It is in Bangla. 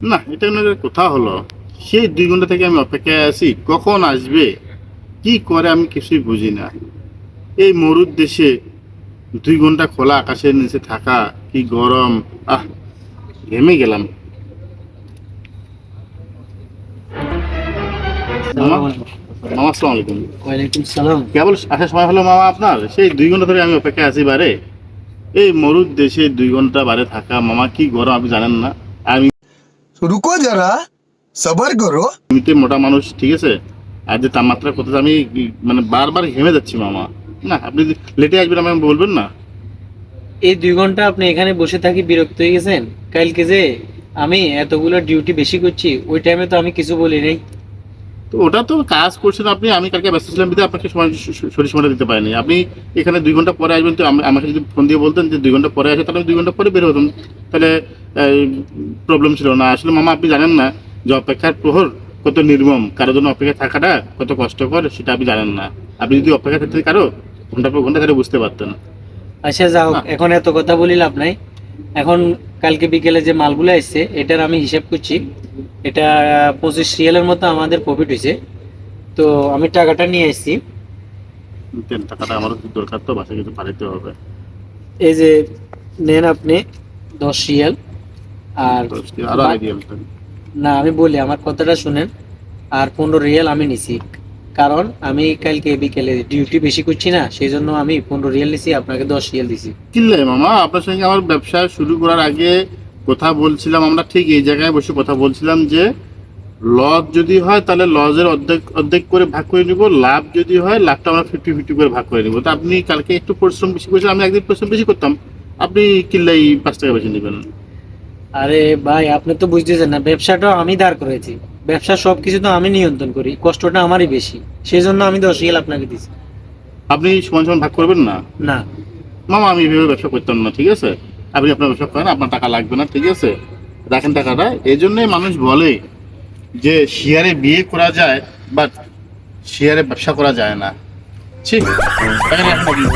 না, এটা কোনো কথা হলো? সেই 2 ঘন্টা থেকে আমি অপেক্ষায় আছি, কখন আসবে, কি করে আমি কিছুই বুঝি না। এই মরুর দেশে 2 ঘন্টা খোলা আকাশের নিচে থাকা, কি গরম! আহ, ঘেমে গেলাম। মামা, আসসালামু আলাইকুম। মামা আসসালামু আলাইকুম। ওয়ালাইকুম সালাম। কেবল আসার সময় হলো মামা আপনার? সেই 2 ঘন্টা ধরে আমি অপেক্ষায় আছি বারে। এই মরুর দেশে 2 ঘন্টা বারে থাকা, মামা কি গরম আপনি জানেন না। আমি रुको जरा सबर करो। এমনিতে মোটা মানুষ, ঠিক আছে, আর যে তাপমাত্রার কথা আমি মানে বারবার ঘেমে যাচ্ছি মামা। না, আপনি লেটে আসবেন আমাকে বলবেন না। এই 2 ঘন্টা আপনি এখানে বসে থাকি বিরক্ত হয়ে গেছেন? কালকে যে আমি এতগুলো ডিউটি বেশি করছি, ওই টাইমে তো আমি কিছু বলি নাই। তো ওটা তো কাজ করছেন আপনি, আমি কালকে ব্যস্ত ছিলাম বিধায় আপনাকে সময় সঠিক সময়টা দিতে পারিনি। আপনি এখানে 2 ঘন্টা পরে আসবেন, তো আমাকে যদি ফোন দিয়ে বলতেন যে 2 ঘন্টা পরে আসে, তাহলে আমি 2 ঘন্টা পরে বের হতাম। তাহলে প্রবলেম ছিল না। আসলে মামা আপনি জানেন না যে অপেক্ষার প্রহর কত নির্মম, কারোর জন্য অপেক্ষা থাকাটা কত কষ্টকর, সেটা আপনি জানেন না। আপনি যদি অপেক্ষা থাকতে কারো ঘন্টা পর ঘন্টা, তাহলে বুঝতে পারতেন। আচ্ছা যাও, না, এখন এত কথা বলি লাভ নাই। এখন কালকে বিকেলে যে মালগুলো আসছে এটার আমি হিসাব করছি। এটা 25 রিয়ালের মতো আমাদের প্রফিট হয়েছে। তো আমি টাকাটা নিয়ে এসেছি। তেল টাকাটা আমারও খুব দরকার, তো বাসায় কিছু পাঠাতে হবে। এই যে নেন আপনি 10 রিয়াল। আর তো আরো বা- আগে দিয়ে আসতেন। না, আমি বলি, আমার কথাটা শুনেন। আর 15 রিয়াল আমি নিছি, কারণ আমি কালকে বিকেলে ডিউটি বেশি করছি না, সেই জন্য আমি 15 রিয়াল নিছি, আপনাকে 10 রিয়াল দিছি। কিনলে মামা, আপনার সঙ্গে আমার ব্যবসা শুরু করার আগে কথা বলছিলাম, আমরা ঠিক এই জায়গায় বসে কথা বলছিলাম যে লস যদি হয় তাহলে লসের অর্ধেক অর্ধেক করে ভাগ করে নিব, লাভ যদি হয় লাভটা আমরা 50-50 করে ভাগ করে নিব। তো আপনি কালকে একটু পরিশ্রম বেশি করেছেন, আমি একদিন পরিশ্রম বেশি করতাম, আপনি কিনলেই 5 টাকা বেশি নেবেন। আরে ভাই, আপনি তো বুঝতেছেন না, ব্যবসাটা আমি দাঁড় করেছি। ব্যবসা সবকিছু তো আমি নিয়ন্ত্রণ করি, কষ্টটা আমারই বেশি, সেই জন্য আমি 10 রিয়াল আপনাকে দিছি। আপনি সমান সমান ভাগ করবেন না? না। মামা আমি এভাবে ব্যবসা করতাম না, ঠিক আছে। আপনি আপনার ব্যবসা করেন, আপনার টাকা লাগবে না, ঠিক আছে, রাখেন টাকাটা। এই জন্যই মানুষ বলে যে শেয়ারে বিয়ে করা যায়, বাট শেয়ারে ব্যবসা করা যায় না। ঠিক, টাকা রাখেন আপনি।